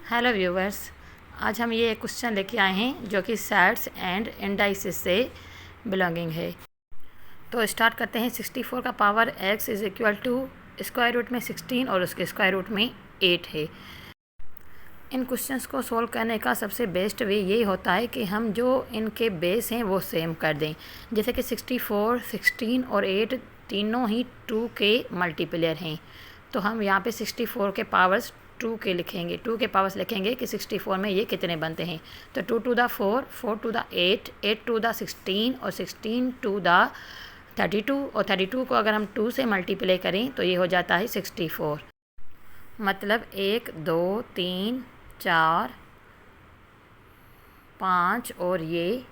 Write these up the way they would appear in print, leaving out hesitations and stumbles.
Hello viewers, आज हम ये एक क्वेश्चन लेके आए हैं जो कि सेट्स एंड इंडाइसिस से बिलोंगिंग है। तो स्टार्ट करते हैं। 64 का power x is equal to square root में 16 और उसके स्क्वायर रूट में 8 है। इन क्वेश्चंस को सोल्व करने का सबसे बेस्ट वे यही होता है कि हम जो इनके बेस हैं वो सेम कर दें। जैसे कि 64, 16 और 8 तीनों ही 2 के मल्टीप्लियर हैं, तो हम यहाँ पे 64 के पावर्स 2 के लिखेंगे। 2 के पावर्स लिखेंगे कि 64 में ये कितने बनते हैं। तो 2 to the 4, 4 to the 8, 8 to the 16 और 16 टू द 32 और 32 को अगर हम 2 से मल्टीप्लाई करें तो ये हो जाता है 64। मतलब 1, 2, 3, 4, 5 और ये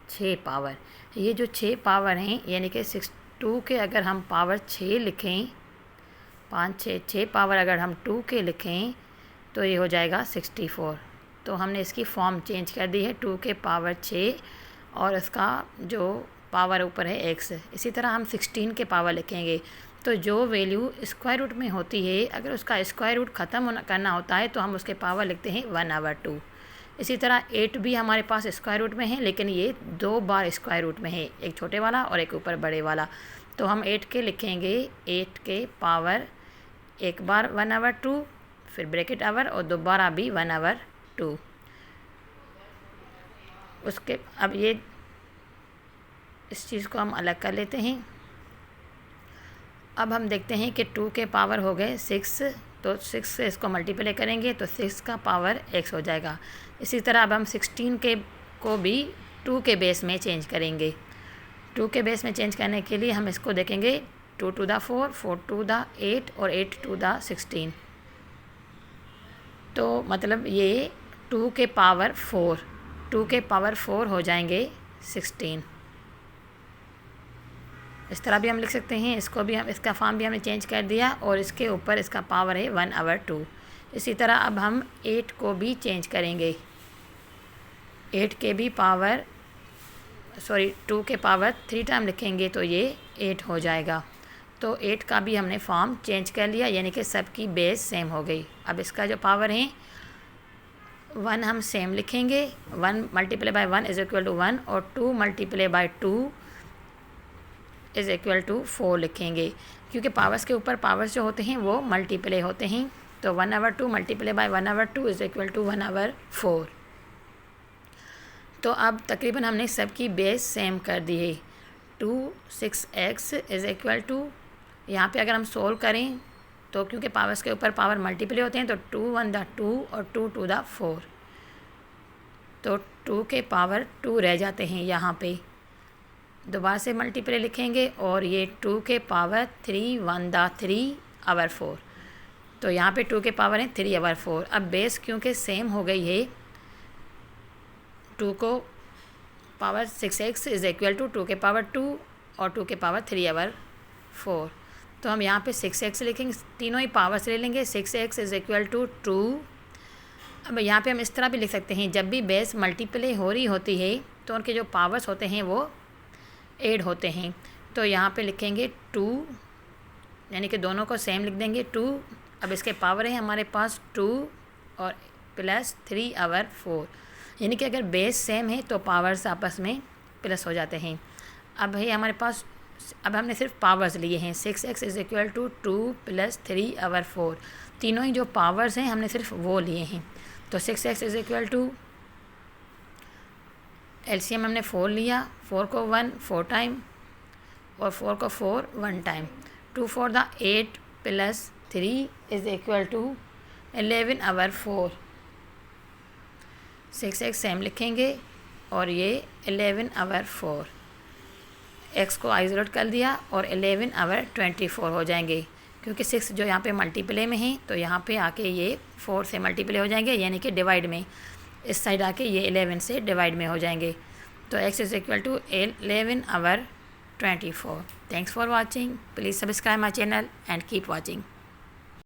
6 पावर। ये जो 6 पावर हैं यानी कि 2 के अगर हम पावर 6 लिखें, 5, 6 पावर अगर हम 2 के लिखें तो ये हो जाएगा 64। तो हमने इसकी फॉर्म चेंज कर दी है, 2 के पावर 6 और इसका जो पावर ऊपर है x। इसी तरह हम 16 के पावर लिखेंगे तो जो वैल्यू स्क्वायर रूट में होती है अगर उसका स्क्वायर रूट ख़त्म करना होता है तो हम उसके पावर लिखते हैं 1/2। इसी तरह 8 भी हमारे पास स्क्वायर रूट में है, लेकिन ये 2 बार स्क्वायर रूट में है, एक छोटे वाला और एक ऊपर बड़े वाला। तो हम 8 के लिखेंगे 8 के पावर एक बार 1/2, फिर ब्रैकेट आवर और दोबारा भी 1/2। उसके अब ये इस चीज़ को हम अलग कर लेते हैं। अब हम देखते हैं कि 2 के पावर हो गए 6, तो 6 से इसको मल्टीप्लाई करेंगे तो 6 का पावर x हो जाएगा। इसी तरह अब हम 16 के को भी 2 के बेस में चेंज करेंगे। 2 के बेस में चेंज करने के लिए हम इसको देखेंगे 2 टू द 4, 4 टू द 8 और 8 टू द 16। तो मतलब ये 2 के पावर 4, 2 के पावर 4 हो जाएंगे 16। इस तरह भी हम लिख सकते हैं। इसको भी हम, इसका फॉर्म भी हमने चेंज कर दिया और इसके ऊपर इसका पावर है 1/2। इसी तरह अब हम 8 को भी चेंज करेंगे। 8 के भी पावर 2 के पावर 3 टाइम लिखेंगे तो ये 8 हो जाएगा। तो 8 का भी हमने फॉर्म चेंज कर लिया, यानी कि सबकी बेस सेम हो गई। अब इसका जो पावर है 1 हम सेम लिखेंगे, 1 multiply by 1 is equal to 1 और 2 multiply by 2 is equal to 4 लिखेंगे, क्योंकि पावर्स के ऊपर पावर्स जो होते हैं वो मल्टीप्लाई होते हैं। तो 1/2 multiply by 1/2 is equal to 1/4। तो अब तकरीबन हमने सबकी बेस सेम कर दी है। 2 6x इज़ इक्वल टू, यहाँ पे अगर हम सोल्व करें तो क्योंकि पावर्स के ऊपर पावर मल्टीप्लाई होते हैं तो 2 1 द 2 और 2 2 द 4, तो 2 के पावर 2 रह जाते हैं। यहाँ पे दोबारा से मल्टीप्लाई लिखेंगे और ये 2 के पावर 3 1 द 3/4। तो यहाँ पे 2 के पावर है 3/4। अब बेस क्योंकि सेम हो गई है, 2 को power 6x is equal to 2 के पावर 2 और 2 के पावर 3/4। तो हम यहाँ पे 6x लिखेंगे, तीनों ही पावर्स ले लेंगे। 6x is equal to 2। अब यहाँ पे हम इस तरह भी लिख सकते हैं, जब भी बेस मल्टीप्लाई हो रही होती है तो उनके जो पावर्स होते हैं वो ऐड होते हैं। तो यहाँ पे लिखेंगे 2, यानी कि दोनों को सेम लिख देंगे 2। अब इसके पावर है हमारे पास 2 और प्लस 3/4, यानी कि अगर बेस सेम है तो पावर्स आपस में प्लस हो जाते हैं। अब है हमारे पास, अब हमने सिर्फ पावर्स लिए हैं। 6x is equal to 2 plus 3/4, तीनों ही जो पावर्स हैं हमने सिर्फ वो लिए हैं। तो 6x is equal to, LCM हमने 4 लिया, 4 को 1 4 टाइम और 4 को 4 1 time. 2 4 the 8 plus 3 is equal to 11/4। 6x same लिखेंगे और ये 11/4। x को आइसोलेट कर दिया और 11/24 हो जाएंगे, क्योंकि 6 जो यहाँ पे मल्टीप्लाई में है तो यहाँ पे आके ये 4 से मल्टीप्लाई हो जाएंगे, यानी कि डिवाइड में इस साइड आके ये 11 से डिवाइड में हो जाएंगे। तो x is equal to 11/24। Thanks for watching. Please subscribe my channel and keep watching.